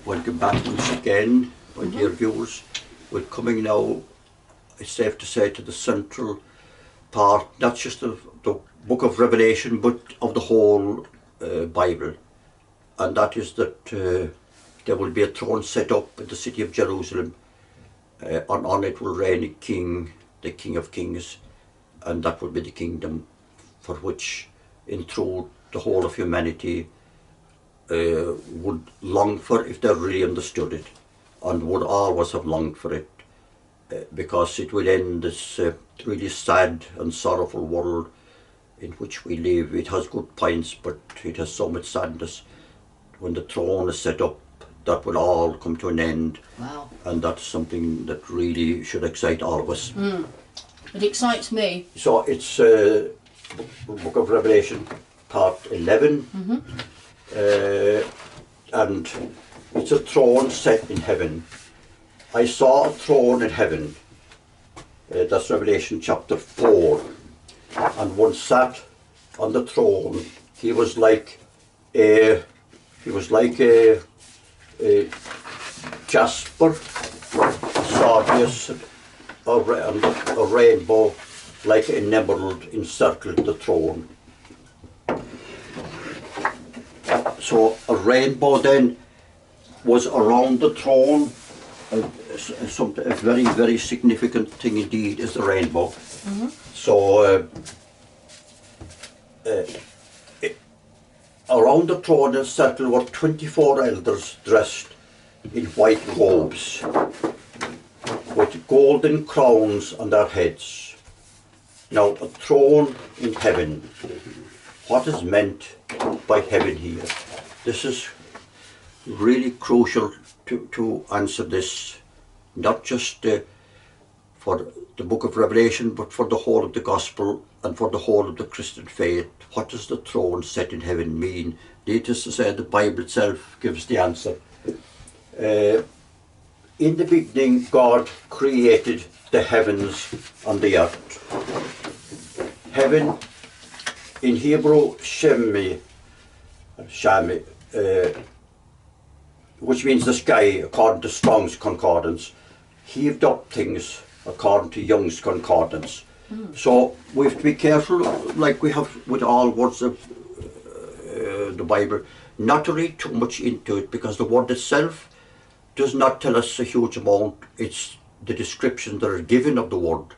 welcome back once again, my dear viewers. We're coming now, it's safe to say, to the central part, not just of the book of Revelation, but of the whole Bible. And that is that there will be a throne set up in the city of Jerusalem, and on it will reign a king, the King of Kings, and that will be the kingdom for which, in truth, the whole of humanity would long for if they really understood it, and would always have longed for it, because it will end this really sad and sorrowful world in which we live. It has good points, but it has so much sadness. When the throne is set up, that will all come to an end. Wow. And that's something that really should excite all of us. It excites me. So it's Book of Revelation, part 11. And it's a throne set in heaven. I saw a throne in heaven. That's Revelation chapter 4. And one sat on the throne. He was like a jasper, sardius, a rainbow, like an emerald encircled the throne. So a rainbow then was around the throne. A very, very significant thing indeed is the rainbow. So around the throne in a circle were 24 elders dressed in white robes with golden crowns on their heads. Now, a throne in heaven. What is meant by heaven here? This is really crucial to answer this, not just for the book of Revelation, but for the whole of the gospel and for the whole of the Christian faith. What does the throne set in heaven mean? Needless to say, the Bible itself gives the answer. In the beginning, God created the heavens and the earth. Heaven, in Hebrew, shemi, which means the sky, according to Strong's Concordance, heaved up things, according to Young's Concordance. So we have to be careful, like we have with all words of the Bible, not to read too much into it, because the word itself does not tell us a huge amount. It's the descriptions that are given of the word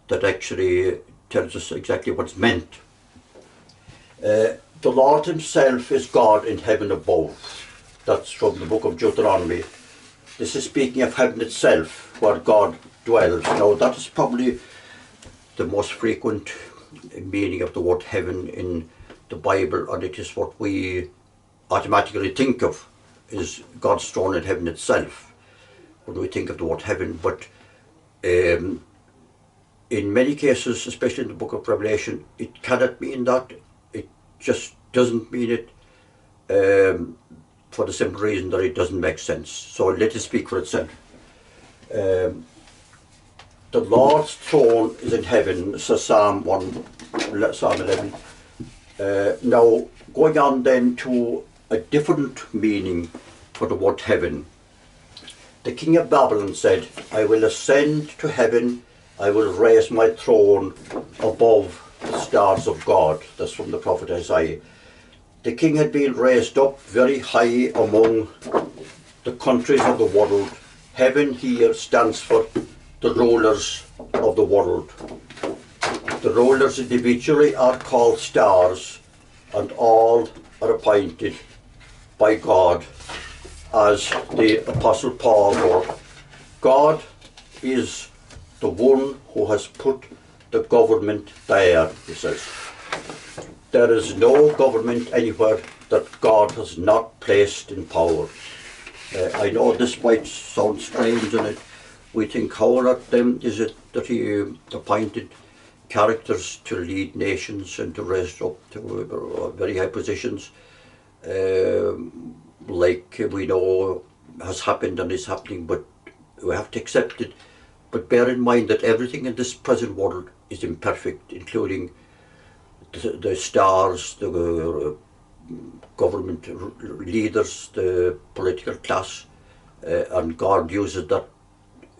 that actually tells us exactly what's meant. The Lord himself is God in heaven above. That's from the book of Deuteronomy. This is speaking of heaven itself, where God dwells. Now that is probably the most frequent meaning of the word heaven in the Bible, and it is what we automatically think of is God's throne in heaven itself when we think of the word heaven. But in many cases, especially in the book of Revelation, it cannot mean that. It just doesn't mean it, for the simple reason that it doesn't make sense. So let it speak for itself. The Lord's throne is in heaven, says Psalm 11. Now, going on then to a different meaning for the word heaven. The king of Babylon said, I will ascend to heaven, I will raise my throne above the stars of God. That's from the prophet Isaiah. The king had been raised up very high among the countries of the world. Heaven here stands for the rulers of the world. The rulers individually are called stars, and all are appointed by God, as the Apostle Paul wrote. God is the one who has put the government there, he says. There is no government anywhere that God has not placed in power. I know this might sound strange, and we think, how is it that he appointed characters to lead nations and to raise up to very high positions, like we know has happened and is happening, but we have to accept it. But bear in mind that everything in this present world is imperfect, including the stars, the government leaders, the political class, and God uses that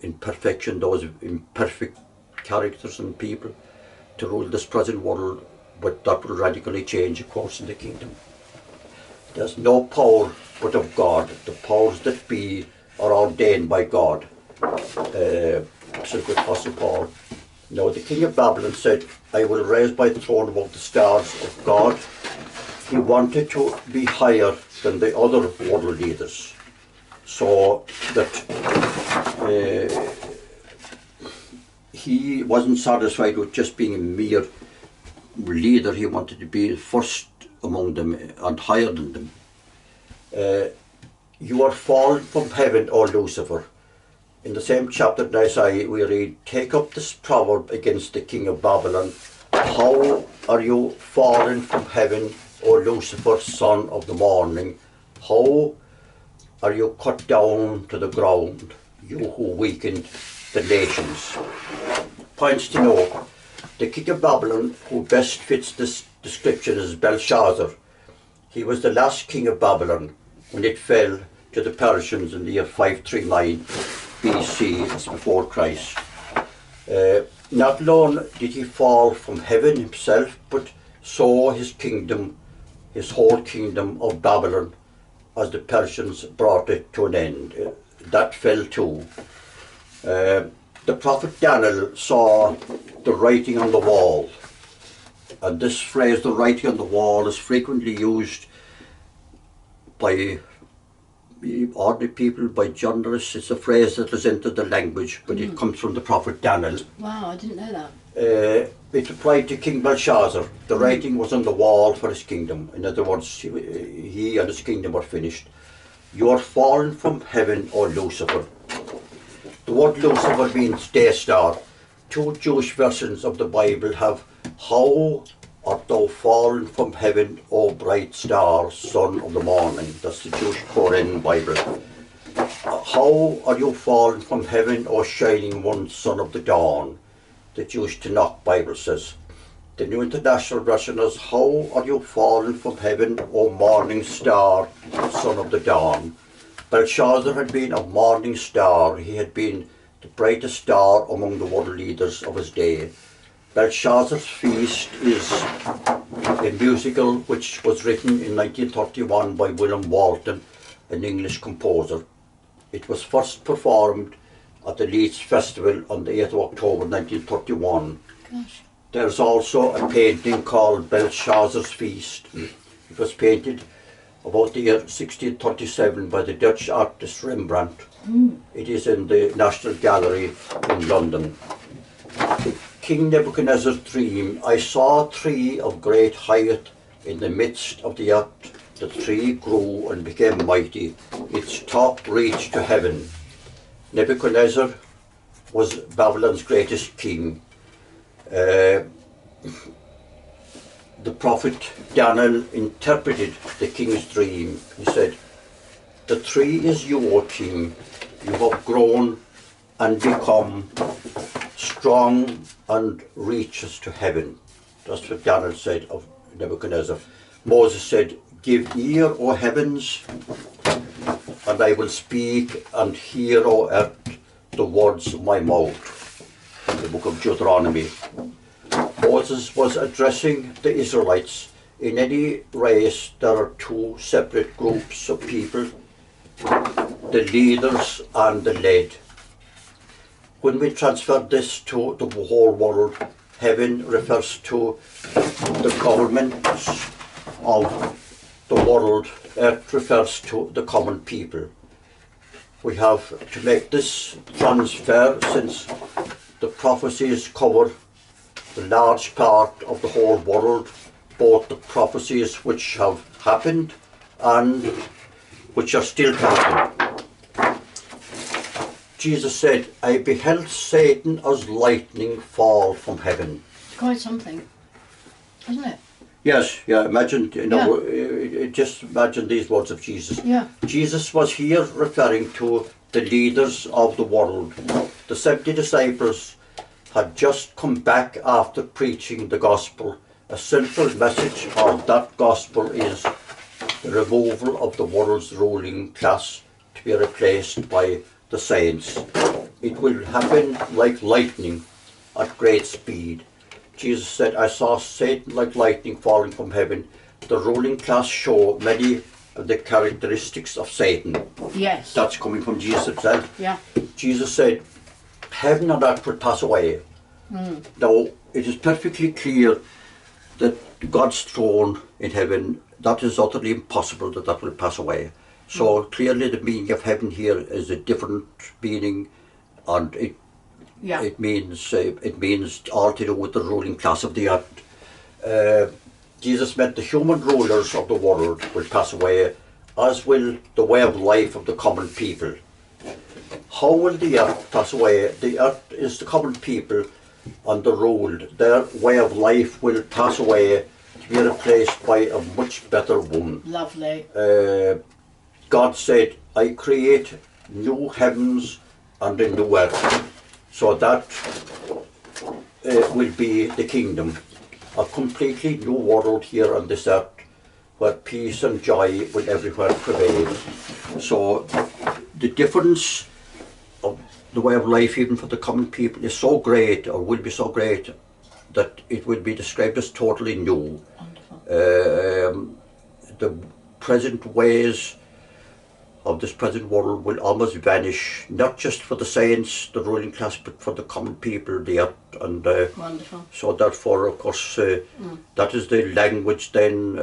imperfection, those imperfect characters and people, to rule this present world, but that will radically change, of course, in the kingdom. There's no power but of God. The powers that be are ordained by God, said the Apostle Paul. Now the king of Babylon said, I will raise my throne above the stars of God. He wanted to be higher than the other world leaders, so that he wasn't satisfied with just being a mere leader. He wanted to be first among them and higher than them. You are fallen from heaven, O Lucifer. In the same chapter in Isaiah we read, take up this proverb against the king of Babylon. How are you fallen from heaven, O Lucifer, son of the morning? How are you cut down to the ground, you who weakened the nations? Points to note, the king of Babylon, who best fits this description, is Belshazzar. He was the last king of Babylon when it fell to the Persians in the year 539 BC, that's before Christ. Not alone did he fall from heaven himself, but so his kingdom, his whole kingdom of Babylon, as the Persians brought it to an end. That fell too. The prophet Daniel saw the writing on the wall, and this phrase, the writing on the wall, is frequently used by ordinary people, by journalists. It's a phrase that has entered the language, but it comes from the prophet Daniel. Wow, I didn't know that. It applied to King Belshazzar. The writing was on the wall for his kingdom. In other words, he and his kingdom were finished. You are fallen from heaven, O Lucifer. The word Lucifer means day star. Two Jewish versions of the Bible have, how art thou fallen from heaven, O bright star, son of the morning. That's the Jewish Horan'S Bible. How are you fallen from heaven, O shining one, son of the dawn? The Jewish Tanakh Bible says. The New International Version is, how are you fallen from heaven, O morning star, son of the dawn? Belshazzar had been a morning star. He had been the brightest star among the world leaders of his day. Belshazzar's Feast is a musical which was written in 1931 by William Walton, an English composer. It was first performed at the Leeds Festival on the 8th of October 1931. Gosh. There's also a painting called Belshazzar's Feast. It was painted about the year 1637 by the Dutch artist Rembrandt. It is in the National Gallery in London. King Nebuchadnezzar's dream. I saw a tree of great height in the midst of the earth. The tree grew and became mighty. Its top reached to heaven. Nebuchadnezzar was Babylon's greatest king. The prophet Daniel interpreted the king's dream. He said, the tree is you, O king. You have grown and become strong and reaches to heaven. That's what Daniel said of Nebuchadnezzar. Moses said, give ear, O heavens, and I will speak, and hear, O earth, the words of my mouth. In the book of Deuteronomy. Moses was addressing the Israelites. In any race there are two separate groups of people, the leaders and the led. When we transfer this to the whole world, heaven refers to the governments of the world, earth refers to the common people. We have to make this transfer, since the prophecies cover the large part of the whole world, both the prophecies which have happened and which are still happening. Jesus said, I beheld Satan as lightning fall from heaven. Quite something, isn't it? Yes, yeah, imagine, just imagine these words of Jesus. Yeah. Jesus was here referring to the leaders of the world. The 70 disciples had just come back after preaching the gospel. A central message of that gospel is the removal of the world's ruling class to be replaced by the saints. It will happen like lightning at great speed. Jesus said, I saw Satan like lightning falling from heaven. The ruling class show many of the characteristics of Satan. Yes. That's coming from Jesus himself. Yeah. Jesus said, heaven and earth will pass away. Now, it is perfectly clear that God's throne in heaven, that is utterly impossible that will pass away. So clearly the meaning of heaven here is a different meaning, and it means all to do with the ruling class of the earth. Jesus meant the human rulers of the world will pass away, as will the way of life of the common people. How will the earth pass away? The earth is the common people and the ruled. Their way of life will pass away to be replaced by a much better one. Lovely. God said, I create new heavens and a new earth. So that will be the kingdom. A completely new world here on this earth where peace and joy will everywhere prevail. So the difference of the way of life even for the common people is so great, or will be so great, that it will be described as totally new. The present ways of this present world will almost vanish, not just for the saints, the ruling class, but for the common people, the earth. And wonderful. So therefore, of course, that is the language then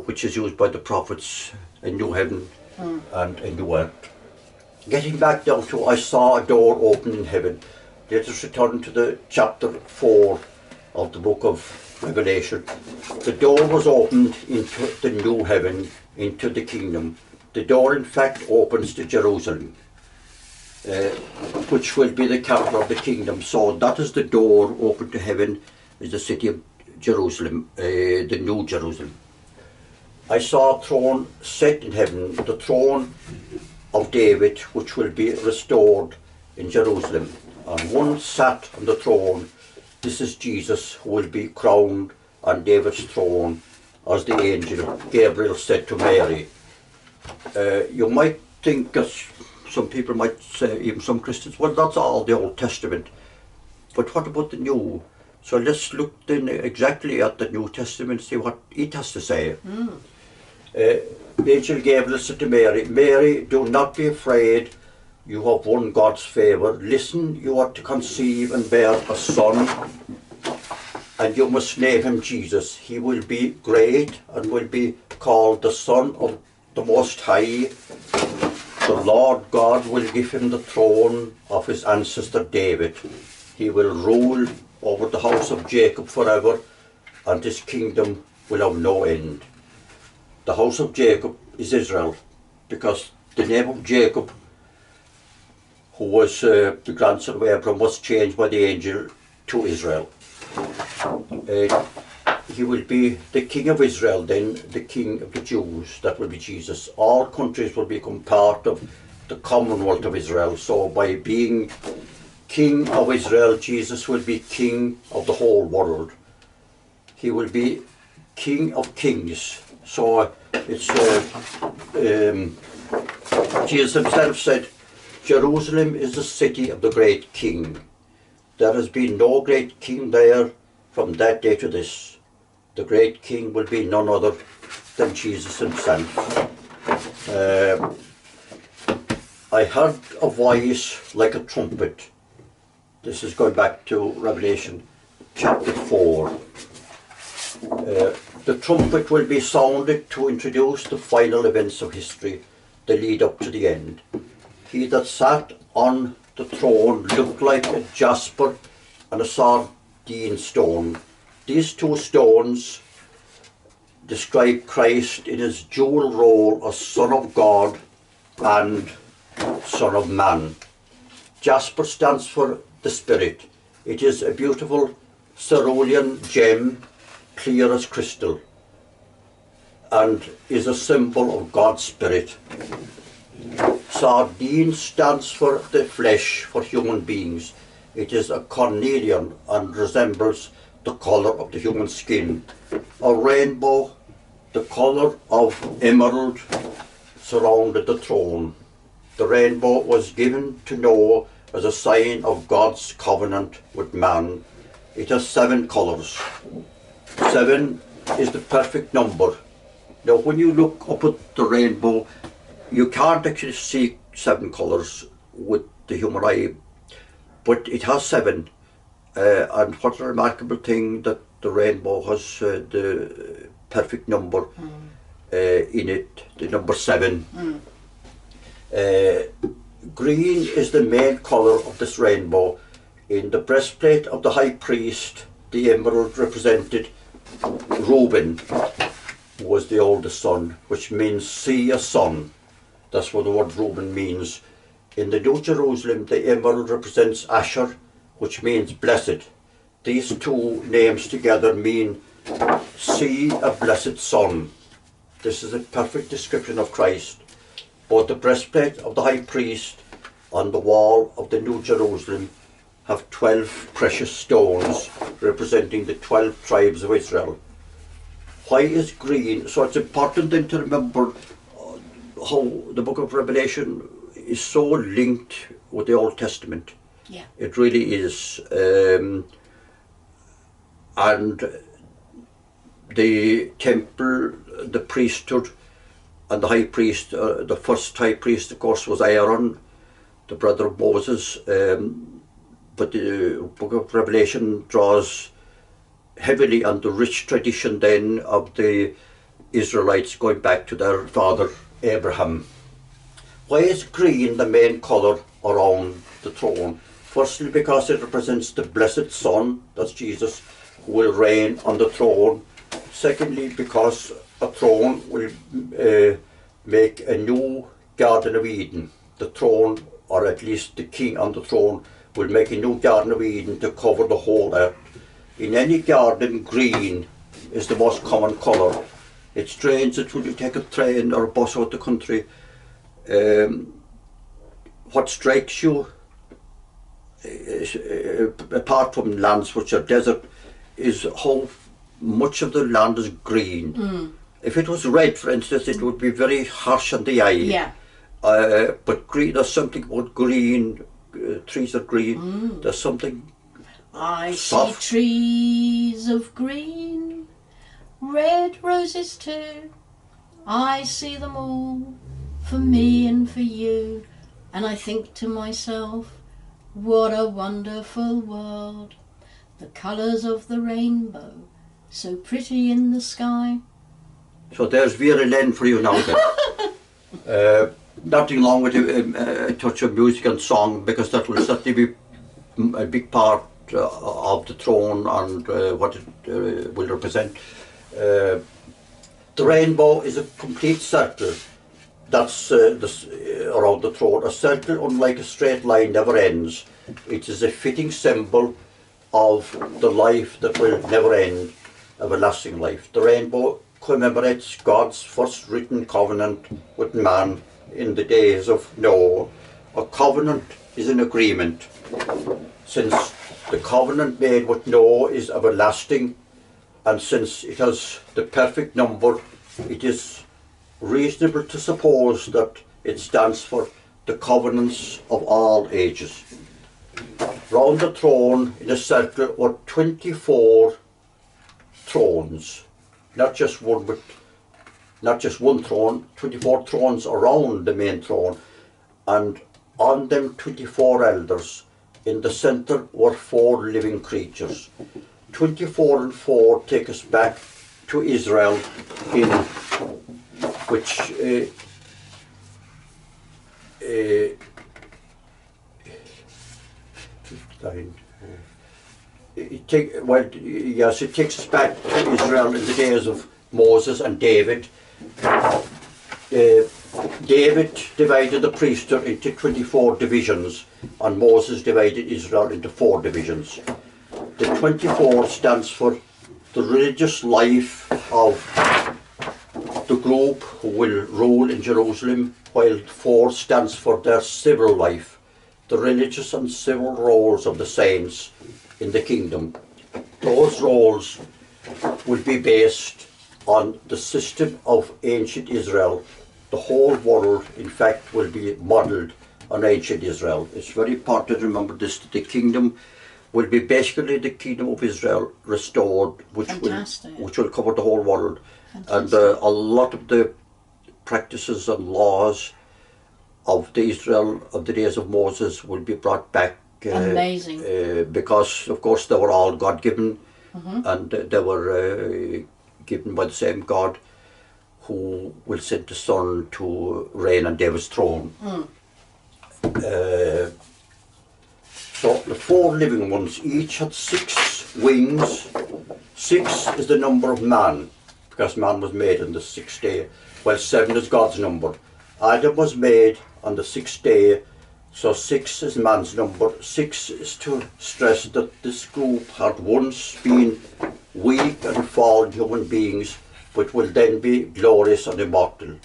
which is used by the prophets, a new heaven and a new earth. Getting back down to, I saw a door open in heaven. Let us return to the chapter 4 of the book of Revelation. The door was opened into the new heaven, into the kingdom. The door, in fact, opens to Jerusalem, which will be the capital of the kingdom. So that is the door open to heaven, is the city of Jerusalem, the new Jerusalem. I saw a throne set in heaven, the throne of David, which will be restored in Jerusalem. And one sat on the throne. This is Jesus, who will be crowned on David's throne, as the angel Gabriel said to Mary. You might think, as some people might say, even some Christians, well, that's all the Old Testament. But what about the New? So let's look then exactly at the New Testament, see what it has to say. The angel Gabriel said to Mary, Mary, do not be afraid, you have won God's favour. Listen, you are to conceive and bear a son, and you must name him Jesus. He will be great and will be called the Son of the Most High. The Lord God will give him the throne of his ancestor David. He will rule over the house of Jacob forever, and his kingdom will have no end. The house of Jacob is Israel, because the name of Jacob, who was the grandson of Abraham, was changed by the angel to Israel. He will be the king of Israel, then the king of the Jews. That will be Jesus. All countries will become part of the commonwealth of Israel. So by being king of Israel, Jesus will be king of the whole world. He will be king of kings. So it's Jesus himself said, Jerusalem is the city of the great king. There has been no great king there from that day to this. The great king will be none other than Jesus himself. I heard a voice like a trumpet. This is going back to Revelation chapter 4. The trumpet will be sounded to introduce the final events of history, the lead up to the end. He that sat on the throne looked like a jasper and a sardine stone. These two stones describe Christ in his dual role as Son of God and Son of Man. Jasper stands for the Spirit. It is a beautiful cerulean gem, clear as crystal, and is a symbol of God's Spirit. Sardine stands for the flesh, for human beings. It is a cornelian and resembles the colour of the human skin. A rainbow The colour of emerald surrounded the throne. The rainbow was given to Noah as a sign of God's covenant with man. It has 7 colours. 7 is the perfect number. Now when you look up at the rainbow, you can't actually see 7 colours with the human eye, but it has 7. And what a remarkable thing that the rainbow has the perfect number in it, the number 7. Green is the main colour of this rainbow. In the breastplate of the high priest, the emerald represented Reuben, who was the oldest son, which means see a son. That's what the word Reuben means. In the New Jerusalem, the emerald represents Asher, which means blessed. These 2 names together mean see a blessed son. This is a perfect description of Christ. Both the breastplate of the high priest on the wall of the New Jerusalem have 12 precious stones representing the 12 tribes of Israel. Why is green? So it's important then to remember how the book of Revelation is so linked with the Old Testament. Yeah. It really is. And the temple, the priesthood, and the high priest, the first high priest of course was Aaron, the brother of Moses, but the book of Revelation draws heavily on the rich tradition then of the Israelites going back to their father Abraham. Why is green the main colour around the throne? Firstly, because it represents the blessed Son, that's Jesus, who will reign on the throne. Secondly, because a throne will make a new Garden of Eden. The throne, or at least the king on the throne, will make a new Garden of Eden to cover the whole earth. In any garden, green is the most common colour. It's strange that when you take a train or a bus out the country, what strikes you, apart from lands which are desert, is how much of the land is green. If it was red, for instance, it would be very harsh on the eye. Yeah. But green, there's something about green, trees are green, there's something I soft. see trees of green, red roses too. I see them all, for me and for you. And I think to myself, what a wonderful world. The colours of the rainbow, so pretty in the sky. So there's Vera Lynn for you now then. Nothing wrong with a touch of music and song, because that will certainly be a big part of the throne and what it will represent. The rainbow is a complete circle. That's around the throne. A circle, unlike a straight line, never ends. It is a fitting symbol of the life that will never end, everlasting life. The rainbow commemorates God's first written covenant with man in the days of Noah. A covenant is an agreement. Since the covenant made with Noah is everlasting, and since it has the perfect number, it is reasonable to suppose that it stands for the covenants of all ages. Round the throne in a circle were 24 thrones, not just one throne, 24 thrones around the main throne, and on them 24 elders. In the centre were 4 living creatures. 24 and 4 take us back to Israel, in which it takes us back to Israel in the days of Moses and David. David divided the priesthood into 24 divisions, and Moses divided Israel into 4 divisions. The 24 stands for the religious life of the group who will rule in Jerusalem, while 4 stands for their civil life, the religious and civil roles of the saints in the kingdom. Those roles will be based on the system of ancient Israel. The whole world, in fact, will be modelled on ancient Israel. It's very important to remember this, that the kingdom will be basically the kingdom of Israel restored, which will cover the whole world. Fantastic. And a lot of the practices and laws of the Israel of the days of Moses will be brought back. Amazing. Because, of course, they were all God-given, and they were given by the same God who will send the Son to reign on David's throne. So the 4 living ones each had 6 wings. 6 is the number of man, because man was made on the 6th day, while 7 is God's number. Adam was made on the 6th day, so 6 is man's number. 6 is to stress that this group had once been weak and fallen human beings, but will then be glorious and immortal.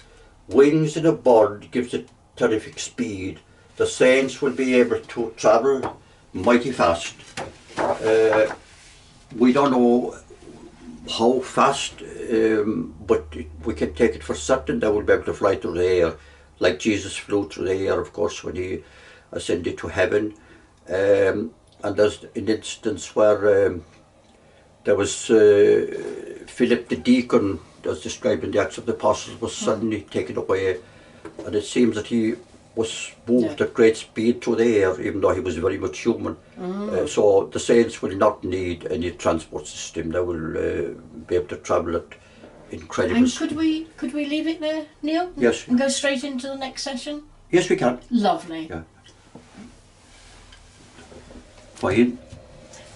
Wings in a bird gives it terrific speed. The saints will be able to travel mighty fast. We don't know how fast, but we can take it for certain they will be able to fly through the air, like Jesus flew through the air, of course, when he ascended to heaven. And there's an instance where there was Philip the deacon, as described in the Acts of the Apostles, was suddenly taken away, and it seems that he was moved at great speed through the air, even though he was very much human. So the saints will not need any transport system. They will be able to travel at incredible And speed. could we leave it there, Neil? Yes. And go straight into the next session? Yes, we can. Lovely. Yeah. Fine.